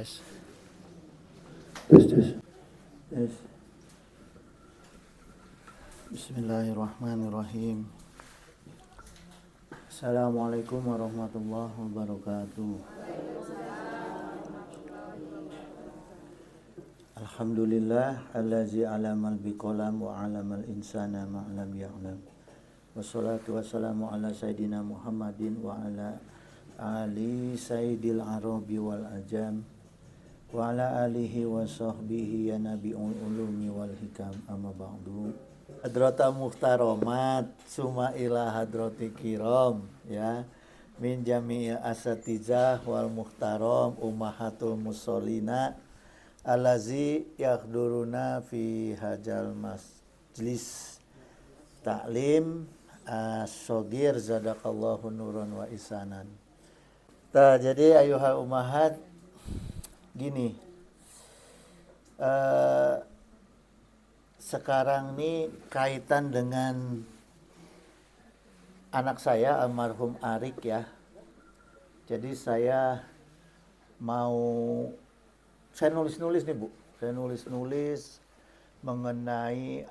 Tes. Tes, tes. Tes. Bismillahirrahmanirrahim. Assalamualaikum warahmatullahi wabarakatuh. Alhamdulillah allazi alamal biqalam wa alamal insana ma lam ya'lam. Wassalatu wassalamu ala sayyidina Muhammadin wa ala ali sayyidil arabi wal ajam wa ala alihi wa sahbihi ya nabi'ul ulumi wal hikam amma ba'du. Hadrata muhtaramat suma ila hadrati kiram ya min jami'il asatizah wal muhtaram ummahatul mussolina allazi yakhduruna fi hajal majlis ta'lim as-sogir zadakallahu nuran wa isanan. Jadi ayuhal ummahat gini, sekarang nih kaitan dengan anak saya almarhum Arik ya. Jadi saya nulis-nulis nih Bu. Saya nulis-nulis mengenai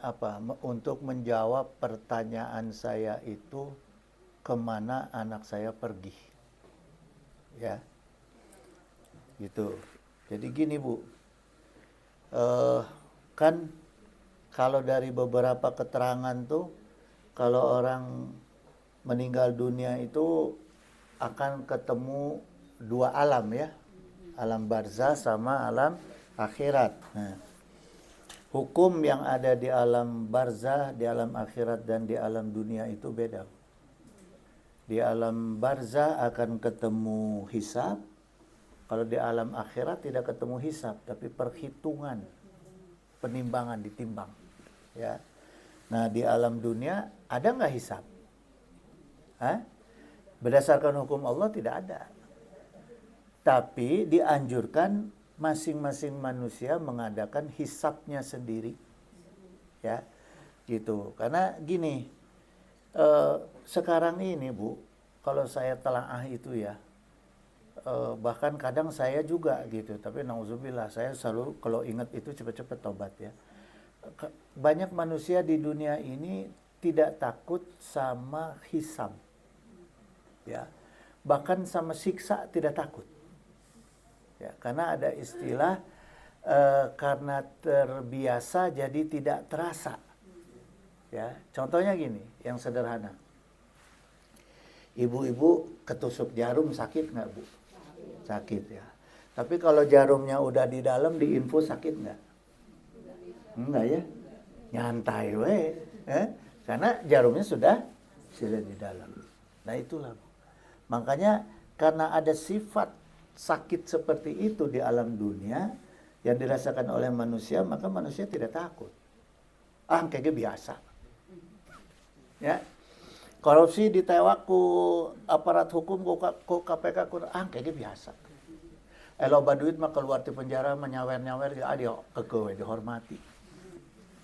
untuk menjawab pertanyaan saya itu kemana anak saya pergi. Ya. Gitu. Jadi gini Bu, kan kalau dari beberapa keterangan tuh, kalau orang meninggal dunia itu akan ketemu dua alam ya, alam barzah sama alam akhirat. Nah, hukum yang ada di alam barzah, di alam akhirat dan di alam dunia itu beda. Di alam barzah akan ketemu hisab. Kalau di alam akhirat tidak ketemu hisab, tapi perhitungan, penimbangan, ditimbang. Ya. Nah, di alam dunia ada nggak hisab? Berdasarkan hukum Allah tidak ada. Tapi dianjurkan masing-masing manusia mengadakan hisabnya sendiri. Ya, gitu. Karena gini, sekarang ini Bu, kalau saya telaah itu ya, bahkan kadang saya juga gitu, tapi nauzubillah, saya selalu kalau ingat itu cepat-cepat tobat ya. Banyak manusia di dunia ini tidak takut sama hisab ya, bahkan sama siksa tidak takut ya, karena ada istilah karena terbiasa jadi tidak terasa ya. Contohnya gini, yang sederhana, ibu-ibu ketusuk jarum sakit nggak Bu? Sakit ya. Tapi kalau jarumnya udah di dalam, diinfus sakit nggak? Enggak ya. Nyantai we. Karena jarumnya sudah di dalam. Nah itulah. Makanya karena ada sifat sakit seperti itu di alam dunia yang dirasakan oleh manusia, maka manusia tidak takut. Kayaknya biasa. Ya. Korupsi ditewak ku aparat hukum ku KPK ku kayaknya biasa. Loba duit mah keluar di penjara menyawer-nyawer adio kekewe dihormati.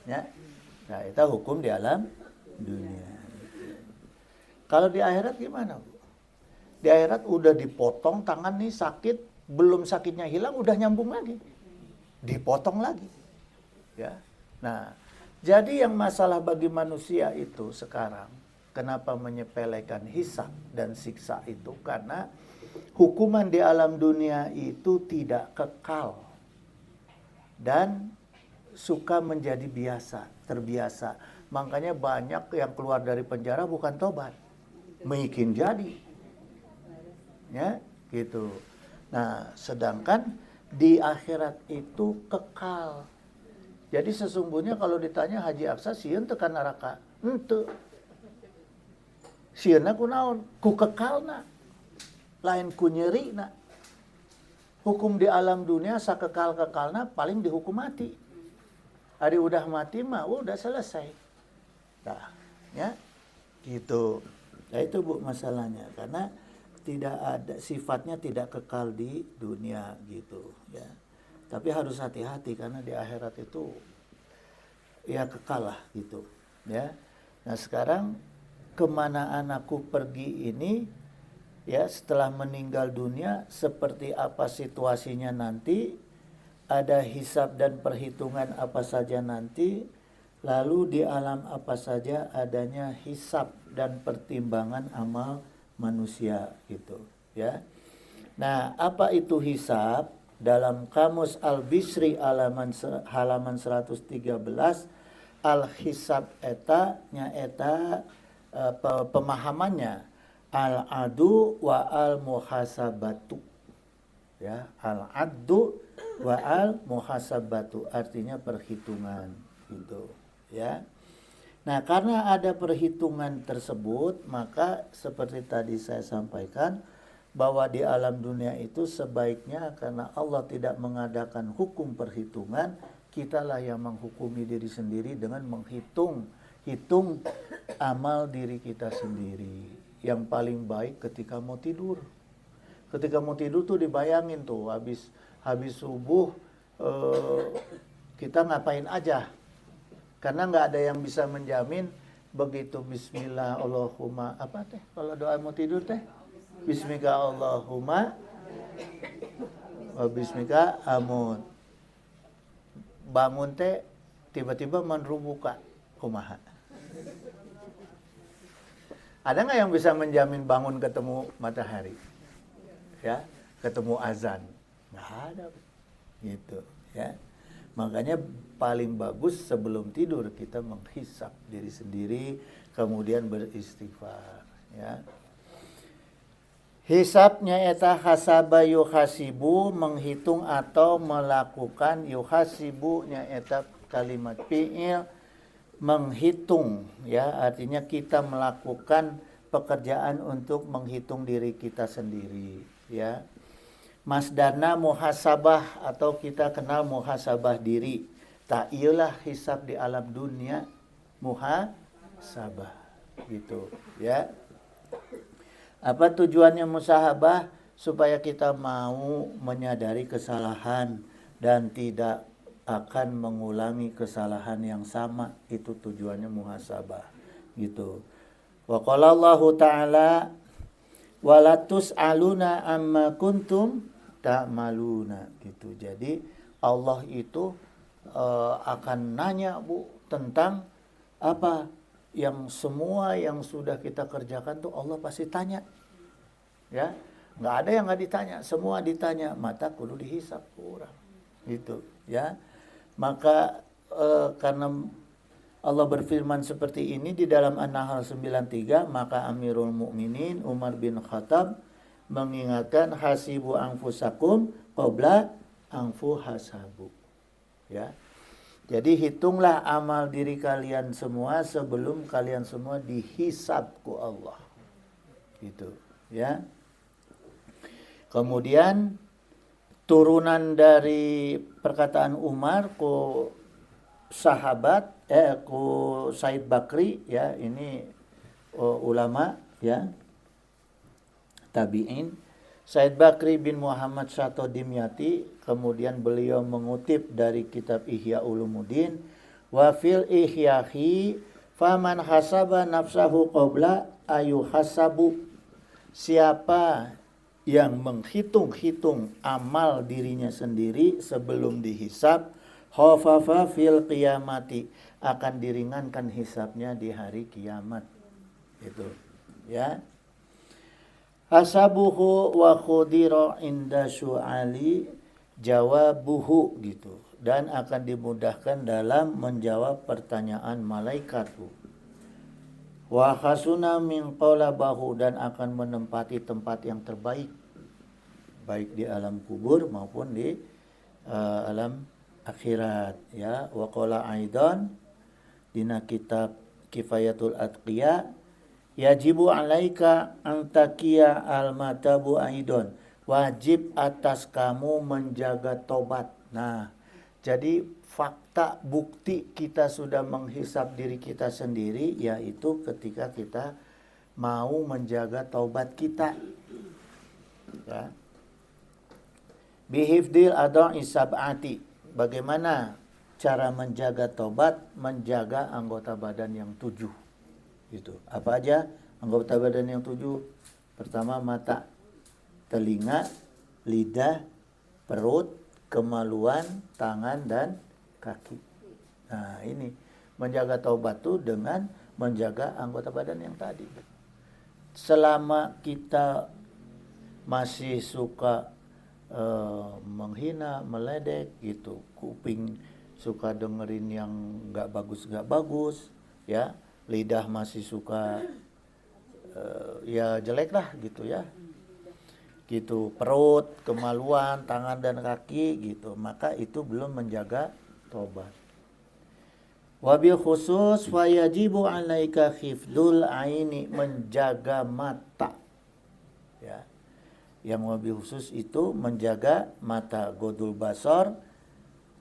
Ya. Nah, itu hukum di alam dunia. Kalau di akhirat gimana, Bu? Di akhirat udah dipotong tangan nih sakit, belum sakitnya hilang udah nyambung lagi. Dipotong lagi. Ya. Nah, jadi yang masalah bagi manusia itu sekarang, kenapa menyepelekan hisab dan siksa itu? Karena hukuman di alam dunia itu tidak kekal dan suka menjadi terbiasa. Makanya banyak yang keluar dari penjara bukan tobat, mungkin jadi, ya gitu. Nah, sedangkan di akhirat itu kekal. Jadi sesungguhnya kalau ditanya Haji Aksa sieun teu ka neraka, henteu. Sieunna kunaon? Ku kekalna. Lain ku nyeurina. Hukum di alam dunia sakekal-kekalna paling dihukum mati. Ari udah mati mah udah selesai. Nah, ya. Gitu. Nah itu Bu masalahnya, karena tidak ada, sifatnya tidak kekal di dunia gitu ya. Tapi harus hati-hati karena di akhirat itu ya kekal lah gitu ya. Nah sekarang kemana anakku pergi ini ya setelah meninggal dunia seperti apa situasinya nanti, ada hisab dan perhitungan apa saja nanti, lalu di alam apa saja adanya hisab dan pertimbangan amal manusia gitu ya. Nah, apa itu hisab? Dalam Kamus Al-Bishri halaman 113, al-hisab eta nyaeta pemahamannya al-adu wa al-muhasabatu. Ya, al-addu wa al-muhasabatu artinya perhitungan gitu ya. Nah, karena ada perhitungan tersebut, maka seperti tadi saya sampaikan bahwa di alam dunia itu sebaiknya karena Allah tidak mengadakan hukum perhitungan, kitalah yang menghukumi diri sendiri dengan hitung amal diri kita sendiri. Yang paling baik ketika mau tidur. Ketika mau tidur tuh dibayangin tuh habis subuh kita ngapain aja. Karena nggak ada yang bisa menjamin begitu bismillah Allahumma apa teh kalau doa mau tidur teh bismika Allahumma wa bismika amun. Bangun teh tiba-tiba menrubuka kumaha. Ada nggak yang bisa menjamin bangun ketemu matahari? Ya, ketemu azan. Nggak ada. Gitu, ya. Makanya paling bagus sebelum tidur kita menghisap diri sendiri, kemudian beristighfar, ya. Hisabnya eta hasaba yuhasibu, menghitung atau melakukan. Yuhasibu nya eta kalimat fi'il menghitung, ya, artinya kita melakukan pekerjaan untuk menghitung diri kita sendiri, ya. Masdarna muhasabah atau kita kenal muhasabah diri. Tak iyalah hisab di alam dunia muhasabah gitu ya. Apa tujuannya musahabah? Supaya kita mau menyadari kesalahan dan tidak akan mengulangi kesalahan yang sama. Itu tujuannya muhasabah gitu. Wa qala Allahu ta'ala walatus aluna amma kuntum ta'maluna gitu. Jadi Allah itu akan nanya Bu tentang apa yang semua yang sudah kita kerjakan tuh Allah pasti tanya. Ya, nggak ada yang nggak ditanya, semua ditanya. Mata kudu dihisap kurang gitu ya. Maka karena Allah berfirman seperti ini di dalam An-Nahl 93, maka Amirul Mukminin Umar bin Khattab mengingatkan hasibu anfusakum qabla anfu hasabu. Ya. Jadi hitunglah amal diri kalian semua sebelum kalian semua dihisab ku Allah. Gitu, ya. Kemudian turunan dari perkataan Umar ku sahabat ku Said Bakri, ya, ini ulama, ya, tabi'in. Said Bakri bin Muhammad Syato Dimyati, kemudian beliau mengutip dari kitab Ihya Ulumuddin, wa fil ihyahi faman hasaba nafsahu qabla ayuhasabu. Siapa yang menghitung-hitung amal dirinya sendiri sebelum dihisab, khafafa fil qiyamati, akan diringankan hisabnya di hari kiamat. Itu, ya. Hasabuhu wa khudira inda syu'ali jawabuhu gitu, dan akan dimudahkan dalam menjawab pertanyaan malaikat. Wa hasuna min qalabahu, dan akan menempati tempat yang terbaik baik di alam kubur maupun di alam akhirat, ya. Wa qala aidan dina kitab Kifayatul Atqiya, yajibu alaika antakia al-matabu aidon, wajib atas kamu menjaga tobat. Nah, jadi fakta bukti kita sudah menghisab diri kita sendiri yaitu ketika kita mau menjaga taubat kita, ya. Bihifdil adha'i sab'ati, bagaimana cara menjaga taubat? Menjaga anggota badan yang 7. Gitu. Apa aja anggota badan yang 7? Pertama mata, telinga, lidah, perut, kemaluan, tangan dan kaki. Nah ini menjaga taubat itu dengan menjaga anggota badan yang tadi. Selama kita masih suka menghina, meledek gitu, kuping suka dengerin yang nggak bagus, ya, lidah masih suka ya jelek lah gitu ya, gitu, perut, kemaluan, tangan dan kaki gitu, maka itu belum menjaga tobat. Wabil khusus fayajibu alaika khifdul aini, menjaga mata, ya. Yang wabil khusus itu menjaga mata, godul basar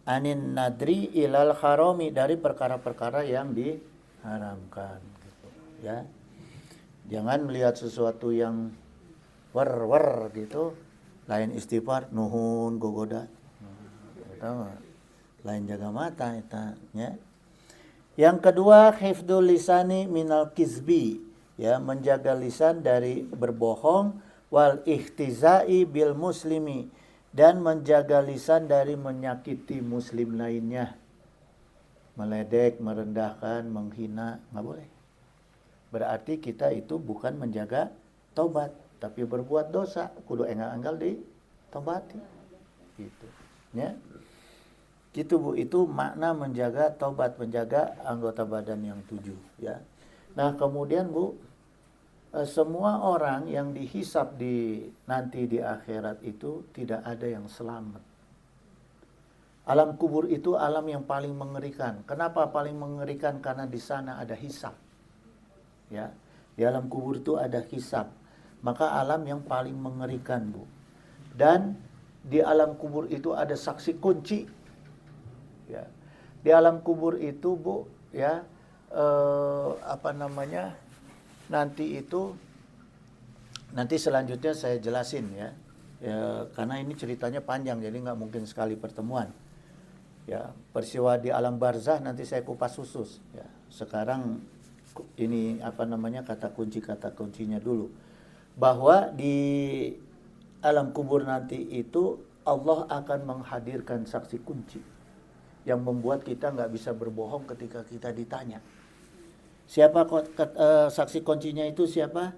anin nadri ilal harami, dari perkara-perkara yang diharamkan gitu, ya. Jangan melihat sesuatu yang wer gitu, lain istighfar nuhun gogoda, lain jaga mata eta, ya. Yang kedua, hifdzul lisani minal kizbi, ya, menjaga lisan dari berbohong, wal ihtizai bil muslimi, dan menjaga lisan dari menyakiti muslim lainnya, meledek, merendahkan, menghina, nggak boleh. Berarti kita itu bukan menjaga taubat, tapi berbuat dosa, kudu enggal-enggal ditobati, gitu, ya. Gitu Bu, itu makna menjaga taubat, menjaga anggota badan yang 7, ya. Nah kemudian Bu, semua orang yang dihisab nanti di akhirat itu tidak ada yang selamat. Alam kubur itu alam yang paling mengerikan. Kenapa paling mengerikan? Karena di sana ada hisab, ya. Di alam kubur itu ada hisab, maka alam yang paling mengerikan Bu. Dan di alam kubur itu ada saksi kunci. Ya. Di alam kubur itu Bu, ya, nanti selanjutnya saya jelasin, ya, karena ini ceritanya panjang jadi nggak mungkin sekali pertemuan, ya. Peristiwa di alam barzah nanti saya kupas khusus, ya. Sekarang ini kata kuncinya dulu, bahwa di alam kubur nanti itu Allah akan menghadirkan saksi kunci yang membuat kita nggak bisa berbohong ketika kita ditanya. Siapa saksi kuncinya itu siapa?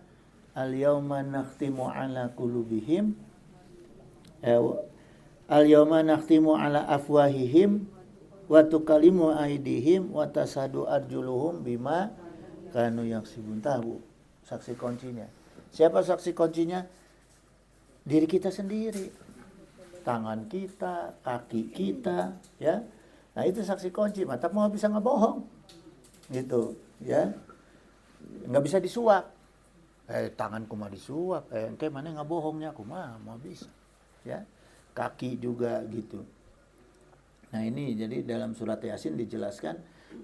Al-yawma nakhtimu ala qulubihim al-yawma nakhtimu ala afwahihim wa tukallimu aydihim wa tasadu arjuluhum bima kanu yaksibun. Tahu saksi kuncinya. Siapa saksi kuncinya? Diri kita sendiri. Tangan kita, kaki kita, ya. Nah itu saksi kunci, mata mau bisa ngebohong, gitu, ya, nggak bisa disuap. Tanganku mah disuap, engke mana ngebohongnya, aku mah mau bisa, ya. Kaki juga gitu. Nah ini jadi dalam surat Yasin dijelaskan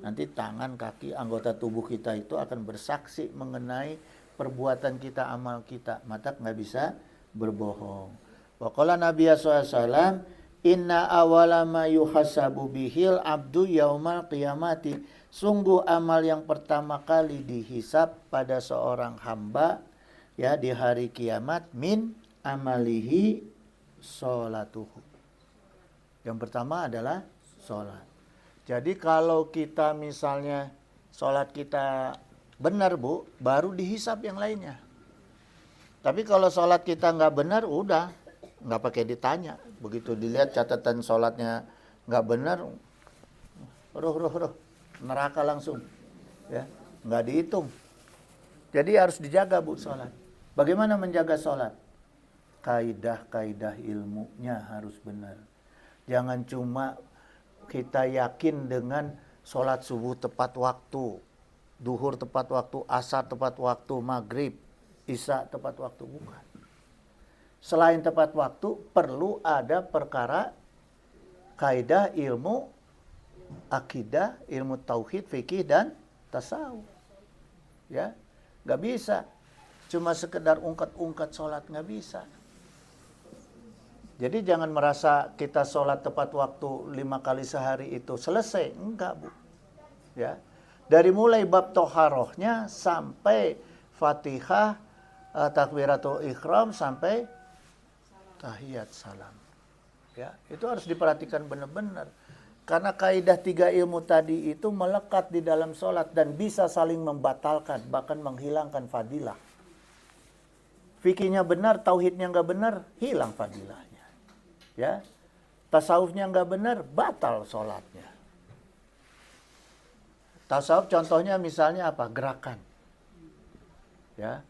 nanti tangan, kaki, anggota tubuh kita itu akan bersaksi mengenai perbuatan kita, amal kita, mata nggak bisa berbohong. Waqala Nabi SAW, inna awala ma yuhasabu bihil abdu yaumal qiyamati, sungguh amal yang pertama kali dihisab pada seorang hamba, ya, di hari kiamat, min amalihi sholatuhu. Yang pertama adalah sholat. Jadi kalau kita misalnya sholat kita benar Bu, baru dihisab yang lainnya. Tapi kalau sholat kita nggak benar, udah nggak pakai ditanya. Begitu dilihat catatan sholatnya nggak benar, neraka langsung, ya, nggak dihitung. Jadi harus dijaga Bu sholat. Bagaimana menjaga sholat? Kaidah-kaidah ilmunya harus benar. Jangan cuma kita yakin dengan sholat subuh tepat waktu, duhur tepat waktu, asar tepat waktu, maghrib, isya tepat waktu, bukan. Selain tepat waktu, perlu ada perkara kaidah ilmu akidah, ilmu tauhid, fikih dan tasawuf. Ya, nggak bisa cuma sekedar ungkat-ungkat sholat, nggak bisa. Jadi jangan merasa kita sholat tepat waktu 5 kali sehari itu selesai, enggak Bu. Ya, dari mulai bab toharohnya sampai Fatihah, takbiratul ihram sampai tahiyat salam. Ya, itu harus diperhatikan benar-benar. Karena kaidah 3 ilmu tadi itu melekat di dalam sholat dan bisa saling membatalkan, bahkan menghilangkan fadilah. Fikihnya benar, tauhidnya nggak benar, hilang fadilahnya. Ya, tasawufnya nggak benar, batal sholatnya. Tasawuf contohnya misalnya apa? Gerakan. Ya,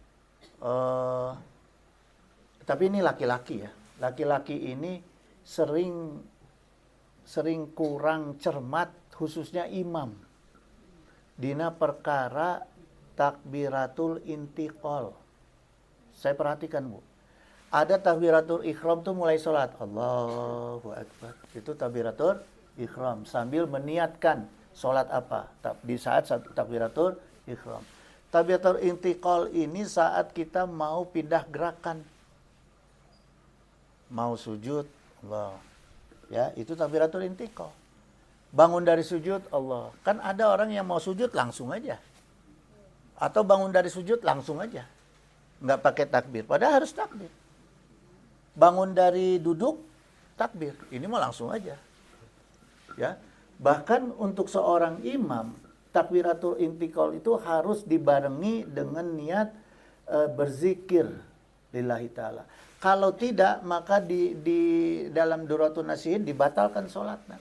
tapi ini laki-laki ya. Laki-laki ini sering kurang cermat, khususnya imam. Dina perkara takbiratul intiqal. Saya perhatikan, Bu. Ada takbiratul ihram tuh mulai sholat. Allahu Akbar. Itu takbiratul ihram. Sambil meniatkan sholat apa. Di saat takbiratul ihram. Takbiratul intiqal ini saat kita mau pindah gerakan. Mau sujud, Allah. Ya, itu takbiratul intiqal. Bangun dari sujud, Allah. Kan ada orang yang mau sujud langsung aja. Atau bangun dari sujud langsung aja. Nggak pakai takbir. Padahal harus takbir. Bangun dari duduk, takbir. Ini mau langsung aja. Ya. Bahkan untuk seorang imam, takbiratul intiqal itu harus dibarengi dengan niat berzikir lillahi ta'ala. Kalau tidak, maka di dalam Duratun Nasihin dibatalkan sholatnya.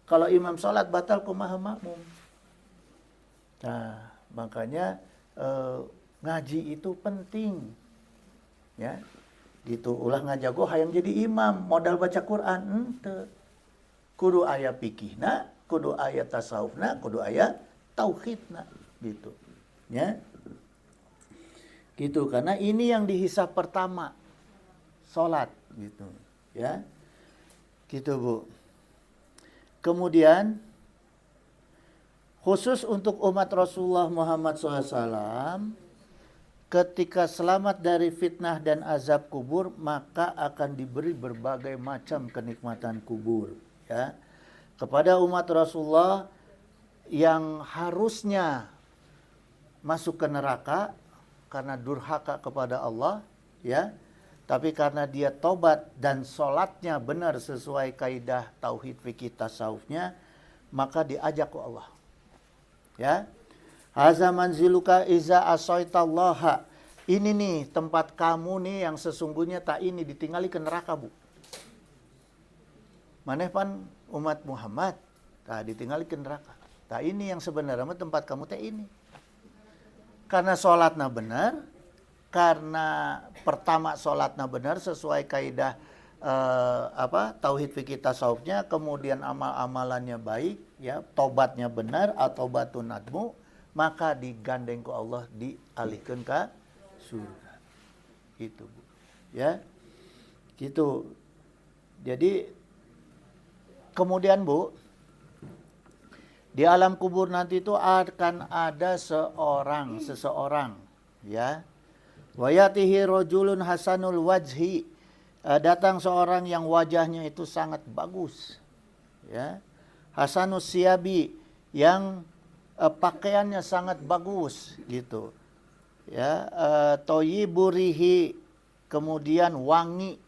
Kalau imam sholat batal kumaha makmum. Nah, makanya ngaji itu penting. Ya, gitu. Ulah ngajago hayang jadi imam, modal baca Quran ente. Kudu aya pikihna, kudu aya tasawufna, kudu aya tauhidna, gitu. Ya. Gitu, karena ini yang dihisab pertama. Sholat gitu ya, gitu Bu. Kemudian khusus untuk umat Rasulullah Muhammad SAW, ketika selamat dari fitnah dan azab kubur, maka akan diberi berbagai macam kenikmatan kubur ya. Kepada umat Rasulullah yang harusnya masuk ke neraka karena durhaka kepada Allah ya, tapi karena dia tobat dan sholatnya benar sesuai kaidah tauhid fikih tasawufnya, maka diajak ke Allah. Ya. Haza manziluka iza asaitallaha. Ini nih tempat kamu nih yang sesungguhnya tak ini ditinggali ke neraka, Bu. Maneh pan umat Muhammad, tak ditinggali ke neraka. Tak ini yang sebenarnya tempat kamu tak ini. Karena sholatnya benar, karena pertama sholatnya benar sesuai kaidah tauhid fikih tasawufnya, kemudian amal-amalannya baik, ya, tobatnya benar atau batu nadmu, maka digandeng ke Allah, dialihkan ke surga. Itu, Bu. Ya. Gitu. Jadi kemudian, Bu, di alam kubur nanti itu akan ada seseorang, ya. Wayatihi rojulun hasanul wajhi, datang seorang yang wajahnya itu sangat bagus, ya. Hasanus siyabi, yang pakaiannya sangat bagus gitu, ya. Toyiburihi, kemudian wangi,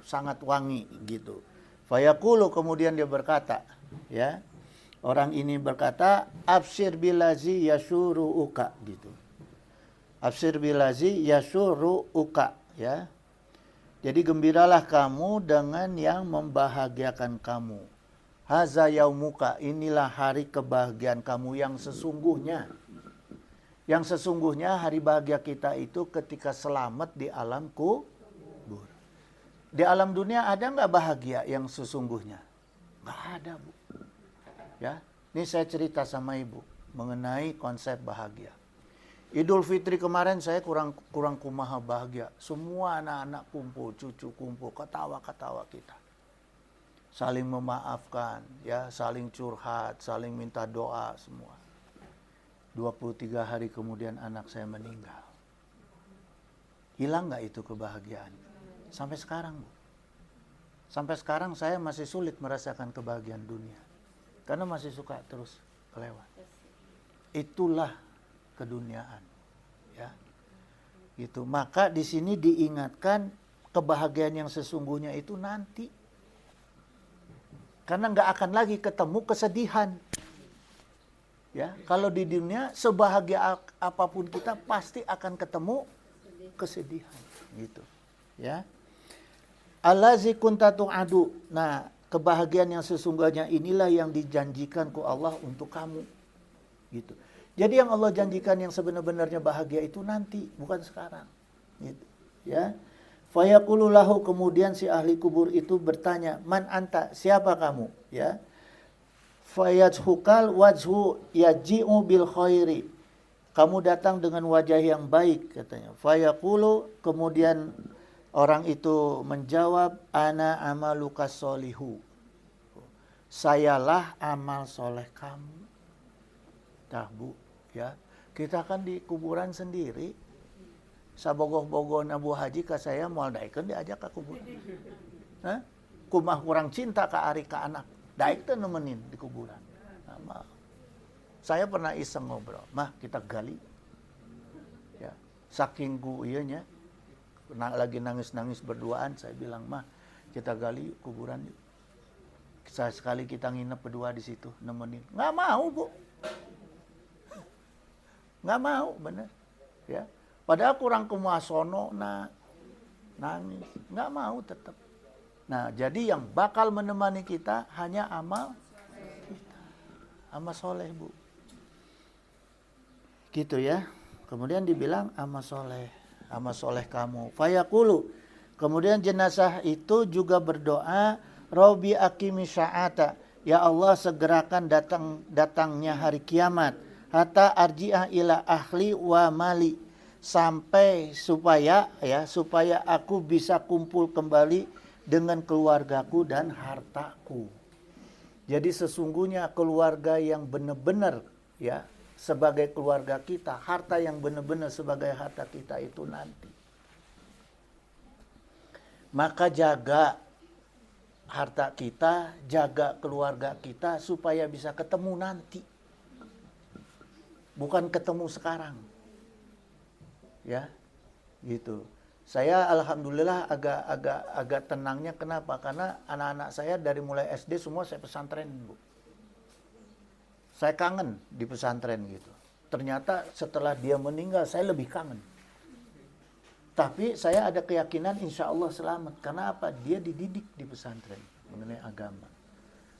sangat wangi gitu. Fayaqulu, kemudian dia berkata, ya, orang ini berkata, absir bilazi yasuruuka gitu. Absir bilazi yasuruuka, ya. Jadi gembiralah kamu dengan yang membahagiakan kamu. Haza yaumuka, inilah hari kebahagiaan kamu yang sesungguhnya. Yang sesungguhnya hari bahagia kita itu ketika selamat di alam kubur. Di alam dunia ada nggak bahagia yang sesungguhnya? Nggak ada, Bu. Ya, ini saya cerita sama Ibu mengenai konsep bahagia. Idul Fitri kemarin saya kurang kumaha bahagia. Semua anak-anak kumpul, cucu kumpul, ketawa-ketawa kita. Saling memaafkan, ya, saling curhat, saling minta doa semua. 23 hari kemudian anak saya meninggal. Hilang nggak itu kebahagiaan? Sampai sekarang, Bu. Sampai sekarang saya masih sulit merasakan kebahagiaan dunia. Karena masih suka terus kelewat. Itulah keduniaan, ya. Gitu. Maka di sini diingatkan kebahagiaan yang sesungguhnya itu nanti. Karena nggak akan lagi ketemu kesedihan. Ya, kalau di dunia sebahagia apapun kita pasti akan ketemu kesedihan, gitu. Ya. Allazi kunta tu'adu. Nah, kebahagiaan yang sesungguhnya inilah yang dijanjikan ku Allah untuk kamu. Gitu. Jadi yang Allah janjikan yang sebenar-benarnya bahagia itu nanti, bukan sekarang. Gitu. Ya. Fayaqulu lahu, kemudian si ahli kubur itu bertanya, "Man anta? Siapa kamu?" Ya. Fayadhukal wajhu yaji'u bil khairi. Kamu datang dengan wajah yang baik, katanya. Fayaqulu, kemudian orang itu menjawab, "Ana amaluka solihu." Sayalah amal soleh kamu. Dah Bu, ya. Kita kan di kuburan sendiri. Sabogoh-bogoh Abu Haji ka saya moal daekeun diajak ke kuburan. Hah? Kumah kurang cinta ka ari ka anak. Daik teh nemenin di kuburan. Nah, saya pernah iseng ngobrol, "Mah, kita gali." Ya, saking ku ieu nya, lagi nangis-nangis berduaan, saya bilang, "Mah, kita gali yuk kuburan yuk." Sekali kita nginep berdua di situ, nemenin. Nggak mau, Bu. Nggak mau, bener. Ya. Padahal kurang kumasono, nangis. Nggak mau tetap. Nah, jadi yang bakal menemani kita hanya amal kita. Amal soleh, Bu. Gitu ya. Kemudian dibilang amal soleh kamu. Fayaqulu. Kemudian jenazah itu juga berdoa, Rabbi aqimi sya'ata. Ya Allah, segerakan datangnya hari kiamat. Hatta arji'ah ila ahli wa mali. Sampai supaya aku bisa kumpul kembali dengan keluargaku dan hartaku. Jadi sesungguhnya keluarga yang benar-benar ya sebagai keluarga kita, harta yang benar-benar sebagai harta kita itu nanti. Maka jaga harta kita, jaga keluarga kita supaya bisa ketemu nanti. Bukan ketemu sekarang. Ya. Gitu. Saya alhamdulillah agak tenangnya, kenapa? Karena anak-anak saya dari mulai SD semua saya pesantren, Bu. Saya kangen di pesantren gitu. Ternyata setelah dia meninggal saya lebih kangen. Tapi saya ada keyakinan insya Allah selamat. Karena apa? Dia dididik di pesantren mengenai agama.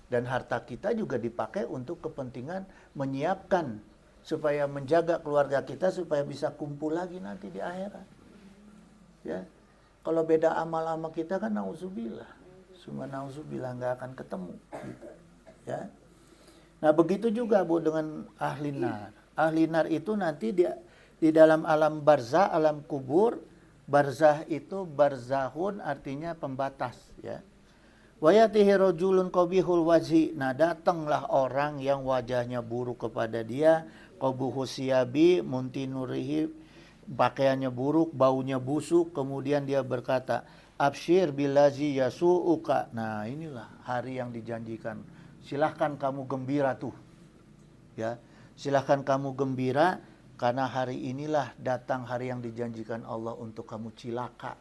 Dan harta kita juga dipakai untuk kepentingan menyiapkan supaya menjaga keluarga kita supaya bisa kumpul lagi nanti di akhirat. Ya, kalau beda amal sama kita kan nauzubillah, semua nauzubillah nggak akan ketemu. Gitu. Ya, nah begitu juga Bu dengan ahli nar. Ahli nar itu nanti di dalam alam barzah, alam kubur. Barzah itu barzahun artinya pembatas. Ya. Wayatihi rajulun qabihul wajhi. Nah datanglah orang yang wajahnya buruk kepada dia. Qabuhus siyabi muntinurihi. Pakaiannya buruk, baunya busuk, kemudian dia berkata, "Absyir billazi yasu'uka." Nah, inilah hari yang dijanjikan. Silahkan kamu gembira tuh. Ya. Silahkan kamu gembira karena hari inilah datang hari yang dijanjikan Allah untuk kamu cilaka.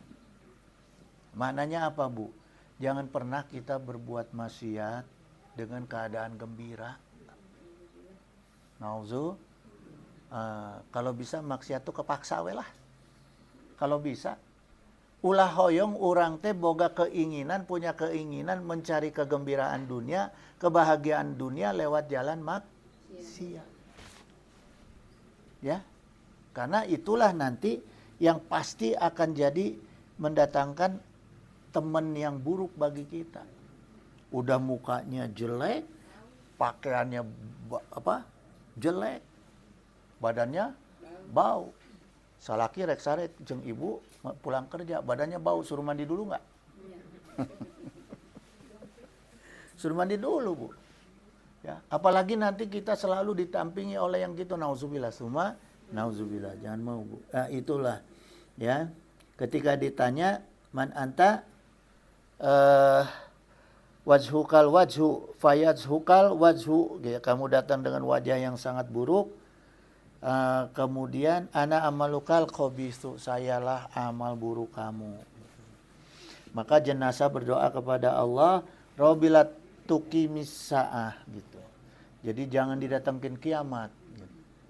Maknanya apa, Bu? Jangan pernah kita berbuat maksiat dengan keadaan gembira. Nauzu. Kalau bisa maksiat tuh kepaksa we lah. Kalau bisa ulah hoyong urang teh boga keinginan, punya keinginan mencari kegembiraan dunia, kebahagiaan dunia lewat jalan maksiat. Ya. Karena itulah nanti yang pasti akan jadi mendatangkan teman yang buruk bagi kita. Udah mukanya jelek, pakaiannya jelek, badannya bau. Salaki rek sarek jeung ibu pulang kerja badannya bau, suruh mandi dulu nggak? Suruh mandi dulu, Bu. Ya, apalagi nanti kita selalu ditampingi oleh yang gitu, nauzubillah, semua nauzubillah, jangan mau, Bu. Nah, itulah ya. Ketika ditanya man anta wajhukal wajhu fayadhukal wajhu, ya, kamu datang dengan wajah yang sangat buruk. Kemudian ana amalukal khobisu, sayalah amal buruk kamu. Maka jenazah berdoa kepada Allah, Robilat tuqimis sa'ah gitu. Jadi jangan didatangkan kiamat.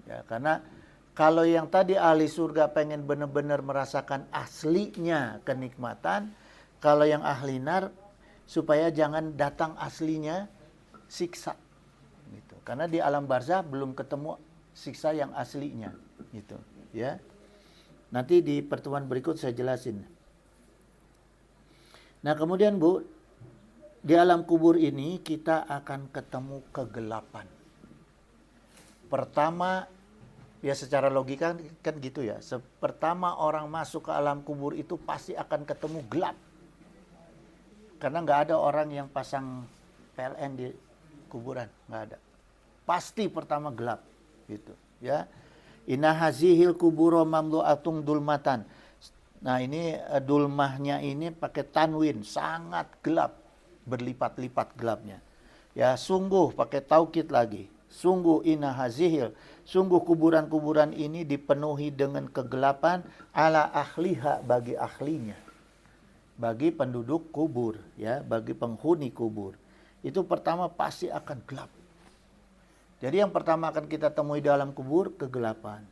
Ya, karena kalau yang tadi ahli surga pengen benar-benar merasakan aslinya kenikmatan, kalau yang ahli nar supaya jangan datang aslinya siksa. Gitu. Karena di alam barzah belum ketemu siksa yang aslinya. Gitu. Ya. Nanti di pertemuan berikut saya jelasin. Nah kemudian Bu, di alam kubur ini kita akan ketemu kegelapan. Pertama, ya secara logika kan gitu ya. Pertama orang masuk ke alam kubur itu pasti akan ketemu gelap. Karena nggak ada orang yang pasang PLN di kuburan, nggak ada. Pasti pertama gelap, gitu. Ya, inna hazihil kuburo mamlu'atung dulmatan. Nah ini dulmahnya ini pakai tanwin, sangat gelap, berlipat-lipat gelapnya. Ya sungguh pakai taukid lagi. Sungguh inna hazihil, sungguh kuburan-kuburan ini dipenuhi dengan kegelapan ala ahliha, bagi ahlinya. Bagi penduduk kubur, ya, bagi penghuni kubur. Itu pertama pasti akan gelap. Jadi yang pertama akan kita temui dalam kubur kegelapan.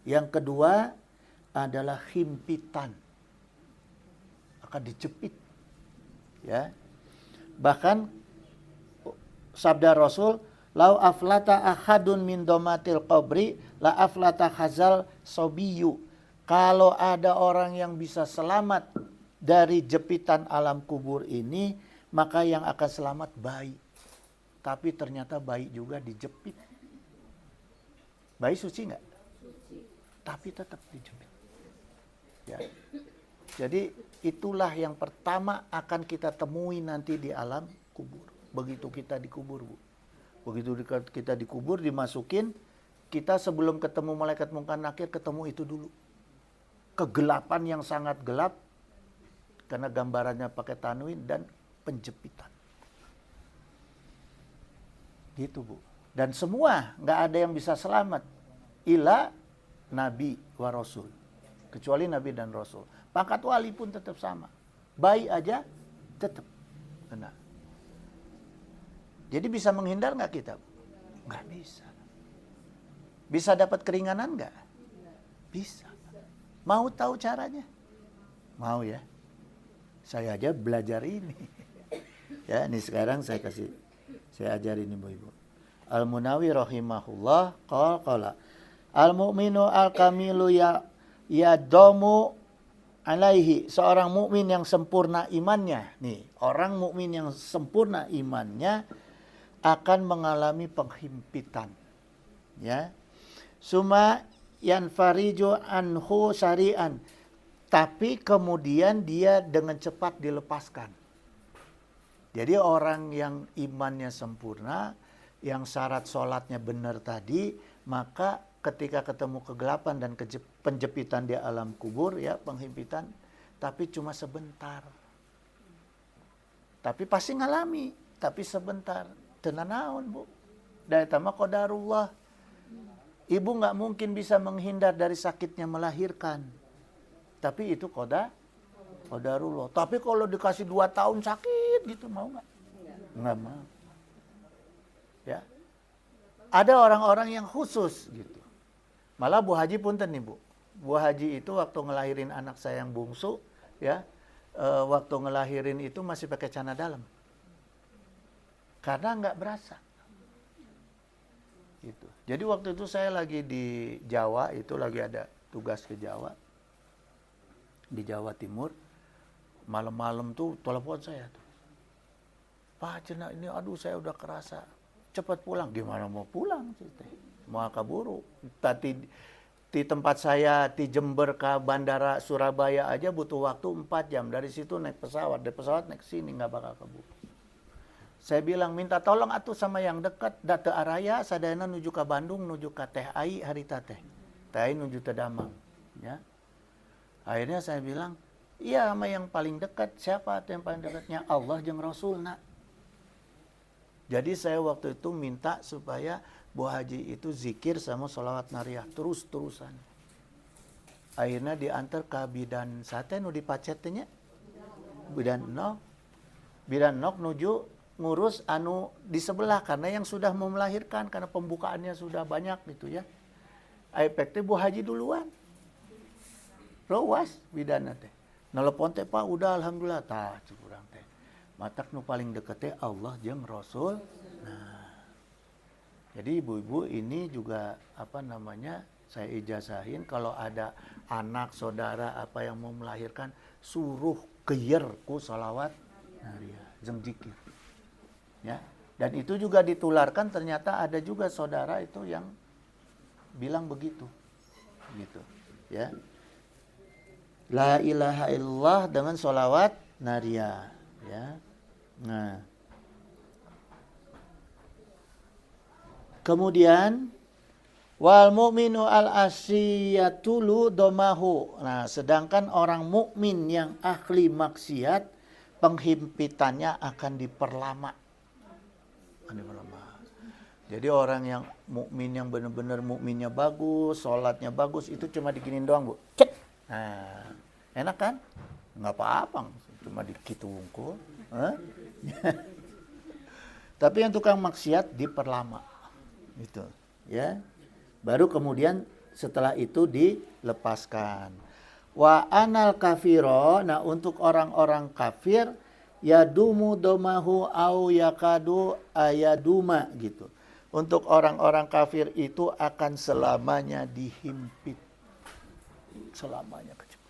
Yang kedua adalah himpitan. Akan dijepit. Ya. Bahkan sabda Rasul, lau aflata ahadun min domatil qabri la aflata khazal sobiyu. Kalau ada orang yang bisa selamat dari jepitan alam kubur ini, maka yang akan selamat bayi. Tapi ternyata bayi juga dijepit. Bayi suci nggak? Suci. Tapi tetap dijepit. Ya. Jadi itulah yang pertama akan kita temui nanti di alam kubur. Begitu kita dikubur, Bu. Begitu kita dikubur, dimasukin, kita sebelum ketemu malaikat Munkar Nakir, ketemu itu dulu. Kegelapan yang sangat gelap, karena gambarannya pakai tanwin, dan penjepitan. Gitu, Bu. Dan semua, nggak ada yang bisa selamat. Ila Nabi wa Rasul. Kecuali Nabi dan Rasul. Pangkat wali pun tetap sama. Bayi aja tetap kena. Jadi bisa menghindar nggak kita? Nggak bisa. Bisa dapat keringanan nggak? Bisa. Mau tahu caranya? Mau ya? Saya aja belajar ini. Ya, ini sekarang saya ajarin ibu-ibu. Al-Munawi rahimahullah qala al-mu'minu al-kamilu ya domu alaihi, seorang mukmin yang sempurna imannya. Nih, orang mukmin yang sempurna imannya akan mengalami penghimpitan. Ya. Suma yanfariju anhu syari'an. Tapi kemudian dia dengan cepat dilepaskan. Jadi orang yang imannya sempurna, yang syarat sholatnya benar tadi, maka ketika ketemu kegelapan dan penjepitan di alam kubur, ya penghimpitan, tapi cuma sebentar. Tapi pasti ngalami, tapi sebentar. Tenanaun, Bu. Dari tama qadarullah. Ibu nggak mungkin bisa menghindar dari sakitnya melahirkan. Tapi itu qadarullah. Tapi kalau dikasih 2 tahun sakit gitu, mau nggak? Nggak mau. Ya. Ada orang-orang yang khusus gitu. Malah Bu Haji punten nih, Bu. Bu Haji itu waktu ngelahirin anak saya yang bungsu, ya, waktu ngelahirin itu masih pakai celana dalam. Karena nggak berasa. Gitu. Jadi waktu itu saya lagi di Jawa, itu lagi ada tugas ke Jawa. Di Jawa Timur. Malam-malam tuh telepon saya tuh. Pak Cina ini, aduh saya udah kerasa. Cepat pulang. Gimana mau pulang? Mau kaburu. Tadi di tempat saya di Jember ke bandara Surabaya aja butuh waktu 4 jam. Dari situ naik pesawat. Dari pesawat naik sini, nggak bakal kaburu. Saya bilang minta tolong atuh sama yang dekat. Data Araya, sadayana nuju ke Bandung, nuju ke Teh Ai harita teh. Teh Ai nuju ke Damang. Ya. Akhirnya saya bilang, iya sama yang paling dekat. Siapa yang paling dekatnya? Allah jeung Rasul, nak. Jadi saya waktu itu minta supaya Bu Haji itu zikir sama sholawat nariyah terus-terusan. Akhirnya diantar ke bidan sate nu dipacetnya. Bidan nok nuju ngurus anu di sebelah karena yang sudah mau melahirkan karena pembukaannya sudah banyak gitu ya. Efeknya Bu Haji duluan. Rawas bidan teh. Nelpon teh Pak udah alhamdulillah tah curang teh. Matak nu paling deket teh Allah jeung Rasul. Nah. Jadi ibu-ibu ini juga saya ijazahin kalau ada anak saudara apa yang mau melahirkan suruh geyer ku sholawat nariyah jeung zikir. Ya. Dan itu juga ditularkan ternyata ada juga saudara itu yang bilang begitu. Gitu. Ya. La ilaha illallah dengan sholawat nariyah. Ya. Nah. Kemudian wal mu'minu al asiyatulu domahu. Nah, sedangkan orang mukmin yang ahli maksiat penghimpitannya akan diperlama. Jadi orang yang mukmin yang benar-benar mukminnya bagus, sholatnya bagus itu cuma diginin doang, Bu. Cek. Nah, enak kan? Enggak apa-apa, cuma dikitu wungkul. Tapi yang tukang maksiat diperlama. Gitu, ya. Baru kemudian setelah itu dilepaskan. Wa anal kafiro, nah untuk orang-orang kafir yadumu domahu au yakadu ayaduma gitu. Untuk orang-orang kafir itu akan selamanya dihimpit. Selamanya kecil.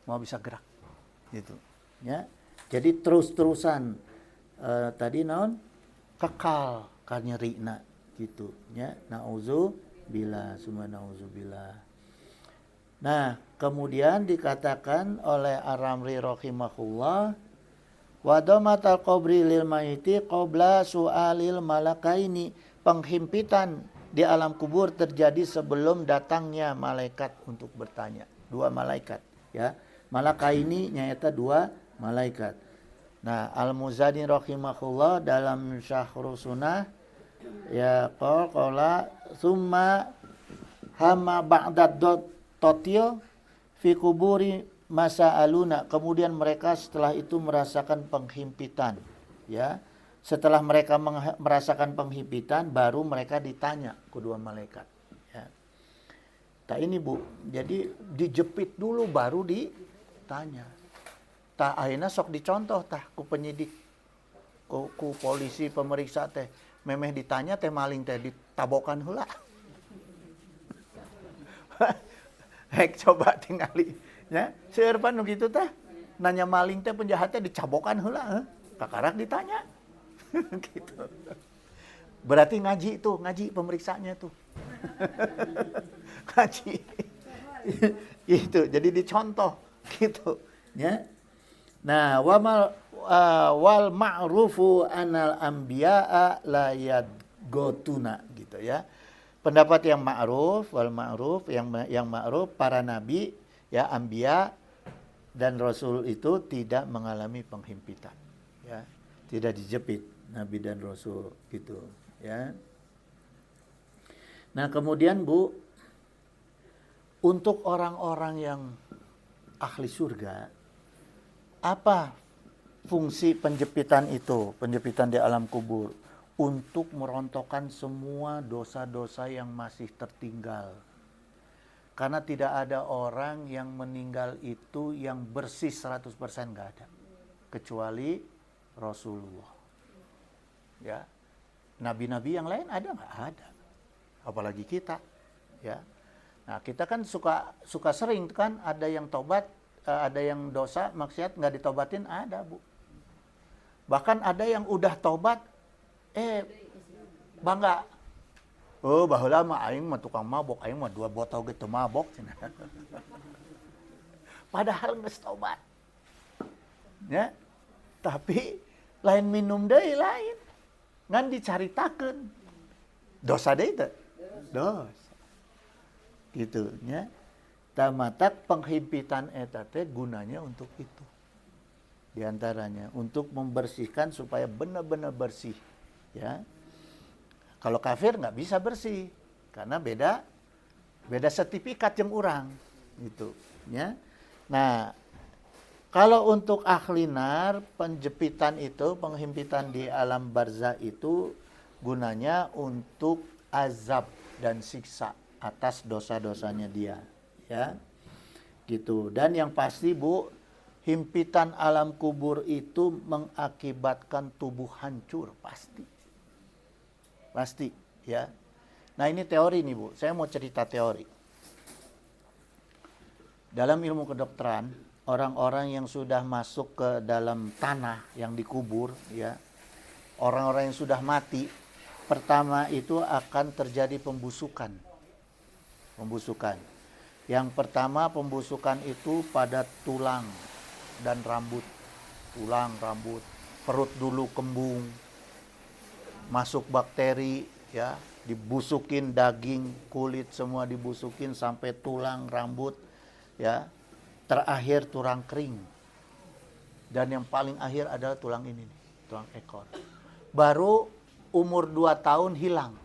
Mau bisa gerak gitu, ya. Jadi terus-terusan tadi naon kekal karnyerina gitu ya, nauzubillah summa nauzubillah. Nah, kemudian dikatakan oleh Ar-Ramli rahimahullah wa damatal qabri lil maiti qabla su'alil malakaini. Penghimpitan di alam kubur terjadi sebelum datangnya malaikat untuk bertanya. Dua malaikat ya. Malakaini nyaeta dua malaikat. Nah, Al-Muzani rahimahullah dalam Syahru Sunnah ya qala summa hama ba'dad totil fi kuburi masa'aluna. Kemudian mereka setelah itu merasakan penghimpitan ya. Setelah mereka merasakan penghimpitan baru mereka ditanya kedua malaikat ya. Tah ini Bu, jadi dijepit dulu baru ditanya. Tah ayeuna sok dicontoh tah ku penyidik ku polisi pemeriksa teh memeh ditanya teh maling teh ditabokan heula. Hek coba tingali nya seueur pan nu kitu teh nanya maling teh penjahat teh dicabokan heula kakarak ditanya. Gitu. Berarti ngaji pemeriksanya tuh. Ngaji. Itu jadi dicontoh gitu ya. Nah, wal ma'rufu anal anbiya'a la yadgotuna gitu ya. Pendapat yang ma'ruf, wal ma'ruf yang ma'ruf para nabi ya anbiya dan rasul itu tidak mengalami penghimpitan ya. Tidak dijepit nabi dan rasul gitu ya. Nah, kemudian Bu, untuk orang-orang yang ahli surga, apa fungsi penjepitan itu? Penjepitan di alam kubur untuk merontokkan semua dosa-dosa yang masih tertinggal. Karena tidak ada orang yang meninggal itu yang bersih 100% enggak ada. Kecuali Rasulullah. Ya. Nabi-nabi yang lain ada enggak? Ada. Apalagi kita, ya. Nah, kita kan suka sering kan ada yang tobat, ada yang dosa maksiat nggak ditobatin, ada Bu. Bahkan ada yang udah tobat bangga. Oh, baheula mah aing mah tukang mabok, aing mah 2 botol gitu mabok cenah. Padahal geus tobat. Ya. Tapi lain minum deui lain. Ngan dicaritakeun. Dosa deui teh. Dosa. Gitu nya. Tamatak penghimpitan eta teh gunanya untuk itu. Di antaranya untuk membersihkan supaya benar-benar bersih, ya. Kalau kafir nggak bisa bersih karena beda sertifikat jeung urang gitu ya. Nah, kalau untuk ahli nar, penjepitan itu, penghimpitan di alam barzah itu gunanya untuk azab dan siksa atas dosa-dosanya dia ya. Gitu. Dan yang pasti Bu, himpitan alam kubur itu mengakibatkan tubuh hancur pasti. Pasti ya. Nah, ini teori nih Bu. Saya mau cerita teori. Dalam ilmu kedokteran, orang-orang yang sudah masuk ke dalam tanah yang dikubur ya, orang-orang yang sudah mati, pertama itu akan terjadi pembusukan. Yang pertama pembusukan itu pada tulang dan rambut. Tulang, rambut, perut dulu kembung. Masuk bakteri ya, dibusukin daging, kulit semua dibusukin sampai tulang, rambut ya. Terakhir tulang kering. Dan yang paling akhir adalah tulang ini nih, tulang ekor. Baru umur 2 tahun hilang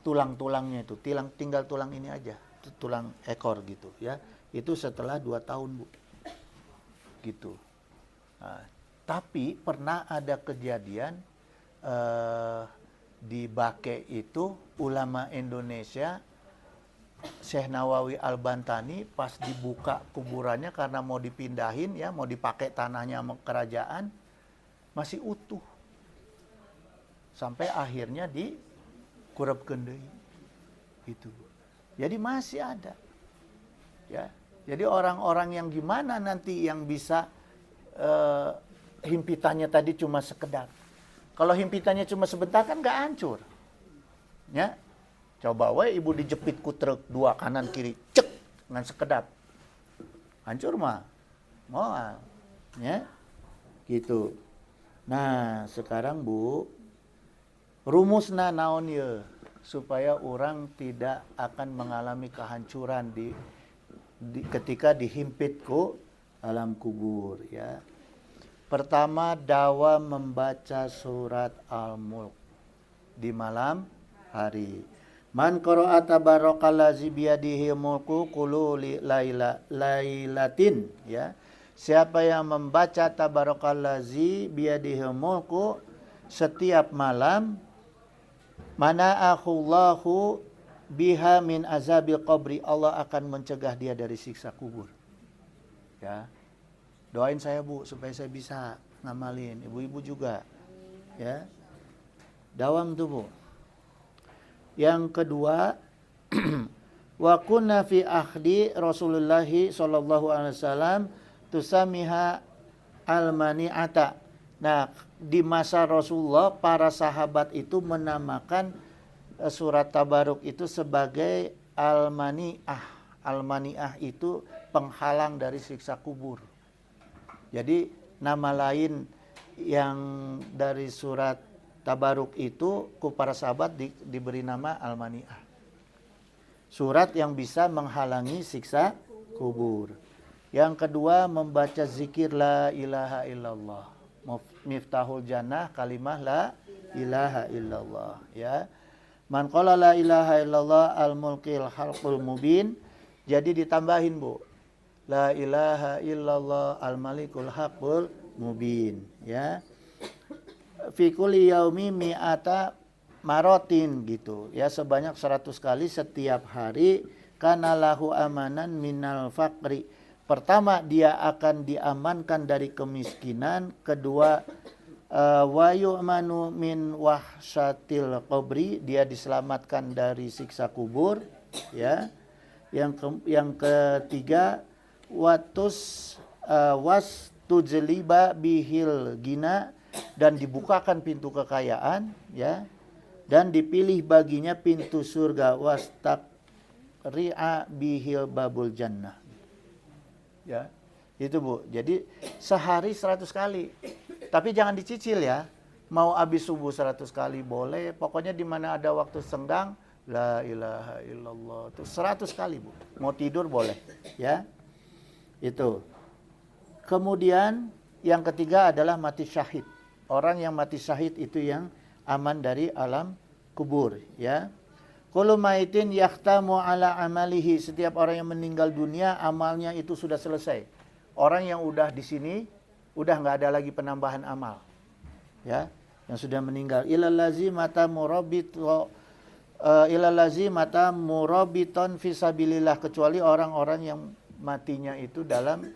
tulang-tulangnya itu, tinggal tulang ini aja, tulang ekor gitu ya. Itu setelah 2 tahun Bu. Gitu. Nah, tapi pernah ada kejadian di Bake itu ulama Indonesia Syekh Nawawi Al-Bantani pas dibuka kuburannya karena mau dipindahin ya, mau dipakai tanahnya sama kerajaan, masih utuh. Sampai akhirnya dikurepkeun deui. Gitu. Jadi masih ada. Ya. Jadi orang-orang yang gimana nanti yang bisa himpitannya tadi cuma sekedar. Kalau himpitannya cuma sebentar kan nggak hancur. Ya. Coba we ibu dijepit ku truk 2 kanan kiri, cek ngan sekedap. Hancur mah. Moal. Ya. Gitu. Nah, sekarang Bu, rumusna naon ye supaya orang tidak akan mengalami kehancuran ketika dihimpit ku alam kubur ya. Pertama, dawa membaca surat Al-Mulk di malam hari. Man qara'a tabarakallazi biyadihi mulku qulu lailatin ya. Siapa yang membaca tabarakallazi biyadihi mulku setiap malam, mana'ahullahu biha min azabil qabri, Allah akan mencegah dia dari siksa kubur. Ya. Doain saya Bu supaya saya bisa ngamalin, ibu-ibu juga. Ya. Dawam tuh Bu. Yang kedua, wa kunna fi akhdi Rasulullah sallallahu alaihi wasallam tusamiha al-mani'ata. Nah, di masa Rasulullah para sahabat itu menamakan surat Tabaruk itu sebagai al-mani'ah. Al-mani'ah itu penghalang dari siksa kubur. Jadi nama lain yang dari surat Tabaruk itu ku para sahabat diberi nama Al-Mani'ah. Surat yang bisa menghalangi siksa kubur. Yang kedua membaca zikir la ilaha illallah. Miftahul jannah kalimah la ilaha illallah ya. Man qala la ilaha illallah al-mulkil halqul mubin. Jadi ditambahin Bu. La ilaha illallah al-malikul haqqul mubin ya. Fi kulli yaumi mi'ata marotin gitu ya, sebanyak 100 kali setiap hari. Kana lahu amanan minal faqri. Pertama, dia akan diamankan dari kemiskinan. Kedua, wa yu'manu min wahsyatil qabri, dia diselamatkan dari siksa kubur ya. Yang ketiga, was tujliba bihil gina, dan dibukakan pintu kekayaan ya, dan dipilih baginya pintu surga, wastaqri'a bihil babul jannah ya. Itu Bu. Jadi sehari 100 kali. Tapi jangan dicicil ya. Mau habis subuh 100 kali boleh, pokoknya di mana ada waktu senggang la ilaha illallah itu 100 kali Bu. Mau tidur boleh ya. Itu. Kemudian yang ketiga adalah mati syahid. Orang yang mati syahid itu yang aman dari alam kubur, ya. Kullu maitin yahtamu ala amalihi, setiap orang yang meninggal dunia amalnya itu sudah selesai. Orang yang udah di sini udah nggak ada lagi penambahan amal, ya, yang sudah meninggal. Ilalazi mata murabit ilalazi mata murabiton fisabilillah, kecuali orang-orang yang matinya itu dalam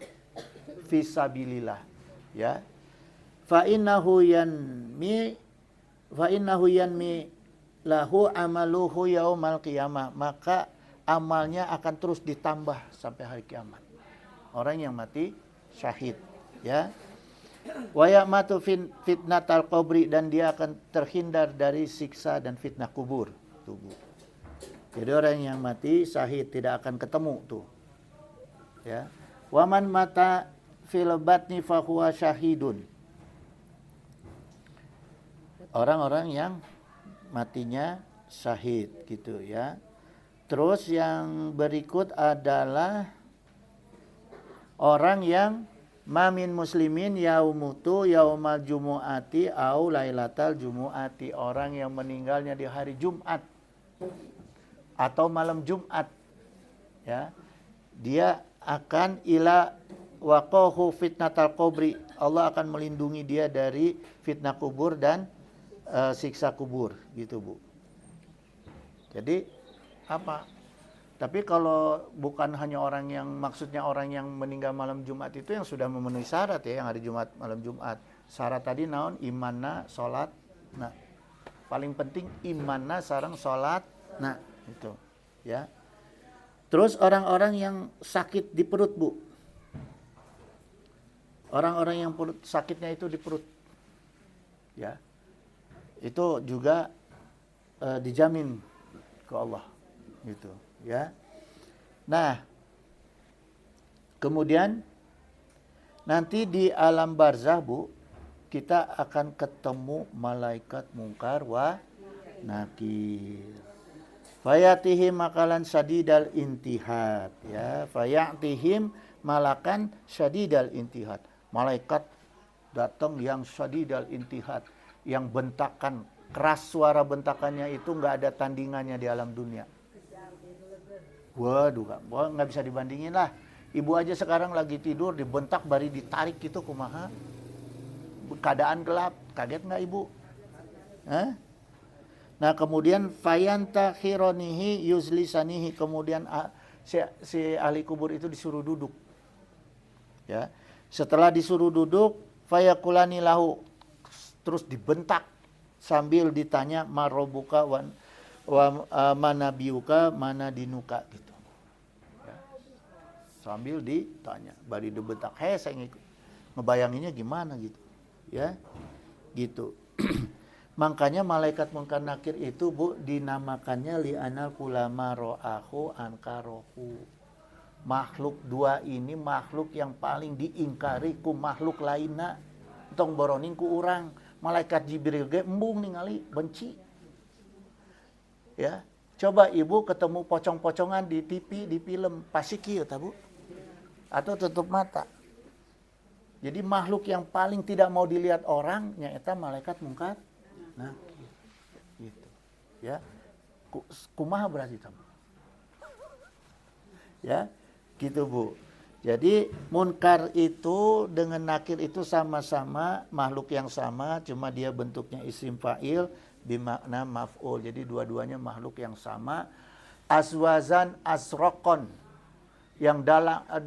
fisabilillah, ya. Fa innahu yanmi lahu amaluhu yaumal qiyamah, maka amalnya akan terus ditambah sampai hari kiamat. Orang yang mati syahid, ya. Wa ya'matu fitnatal qabri, dan dia akan terhindar dari siksa dan fitnah kubur. Tubuh. Jadi orang yang mati syahid tidak akan ketemu tuh. Ya. Wa man mata fil batni fa huwa syahidun. Orang-orang yang matinya syahid gitu, ya. Terus yang berikut adalah orang yang mamin muslimin yaumutu yaumal jumu'ati au lailatal jumu'ati, orang yang meninggalnya di hari Jumat atau malam Jumat, ya. Dia akan ila waqahu fitnatal qabri, Allah akan melindungi dia dari fitnah kubur dan siksa kubur, gitu Bu. Jadi apa? Tapi kalau bukan hanya orang yang, maksudnya orang yang meninggal malam Jumat itu yang sudah memenuhi syarat, ya, yang hari Jumat malam Jumat. Syarat tadi naon? Imanna, sholat. Nah, paling penting imanna sareng sholat. Nah, itu, ya. Terus orang-orang yang sakit di perut, Bu. Orang-orang yang sakitnya itu di perut, ya. Itu juga dijamin ke Allah, gitu, ya. Nah, kemudian nanti di alam barzah, Bu, kita akan ketemu malaikat mungkar wa nakir. Fayatihim makalan sadidal intihad, ya. Fayatihim malakan sadidal intihad. Malaikat datang yang sadidal intihad, yang bentakan keras, suara bentakannya itu nggak ada tandingannya di alam dunia. Waduh, nggak bisa dibandingin lah. Ibu aja sekarang lagi tidur dibentak bari ditarik gitu, kumaha? Keadaan gelap, kaget nggak Ibu? Hah? Nah, kemudian fayanta khironihi yuzlisanihi, kemudian si ahli kubur itu disuruh duduk, ya. Setelah disuruh duduk, fayakulani lahu, terus dibentak sambil ditanya marobuka wa mana biuka mana dinuka, gitu, ya. Sambil ditanya, bari dibentak, saya ngebayanginnya gimana gitu, ya, gitu. Makanya malaikat mungkar nakir itu, Bu, dinamakannya li'anal kulama ro'ahu ankarohu. Makhluk dua ini makhluk yang paling diingkari ku makhluk lainna, tong boroning ku urang. Malaikat Jibril ge embung ningali benci, ya. Coba Ibu ketemu pocong-pocongan di TV, di film, pasti kieu ta, Bu? Atau tutup mata. Jadi makhluk yang paling tidak mau dilihat orang nyaeta malaikat mungkar nakir, gitu, ya. Kumaha berarti tamu, ya, gitu Bu. Jadi munkar itu dengan nakir itu sama-sama makhluk yang sama, cuma dia bentuknya isim fa'il bimakna maf'ul. Jadi dua-duanya makhluk yang sama. Aswazan asrokon, yang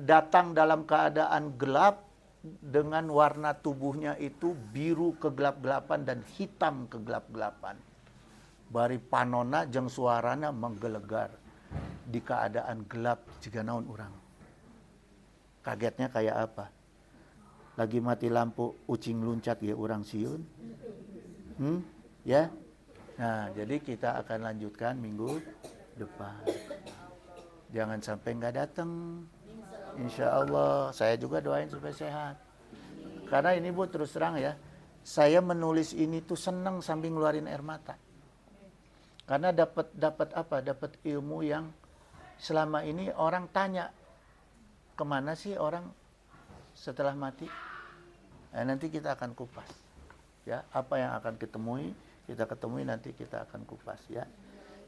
datang dalam keadaan gelap, dengan warna tubuhnya itu biru kegelap-gelapan dan hitam kegelap-gelapan. Bari panona jeung suarana menggelegar di keadaan gelap jiga naon urang. Kagetnya kayak apa? Lagi mati lampu, ucing luncat ya urang siun. Ya. Nah, jadi kita akan lanjutkan minggu depan. Jangan sampai nggak datang. Insya Allah, saya juga doain supaya sehat. Karena ini Bu, terus terang ya, saya menulis ini tuh seneng sambil ngeluarin air mata. Karena dapat apa? Dapat ilmu yang selama ini orang tanya, kemana sih orang setelah mati? Nah, nanti kita akan kupas, ya, apa yang akan kita ketemu nanti kita akan kupas ya.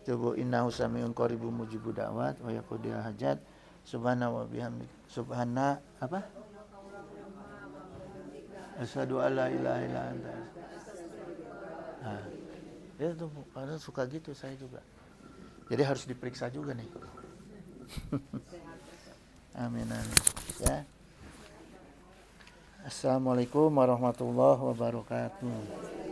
Tubuh innahu samiun qaribun mujibud da'wat wa yaqdi hajat. Subhana wa bihamdi. Subhana apa? Asyhadu alla ilaha illa anta. Nah, ya tuh karena suka gitu saya juga. Jadi harus diperiksa juga nih. Amin amin. Ya. Assalamualaikum warahmatullahi wabarakatuh.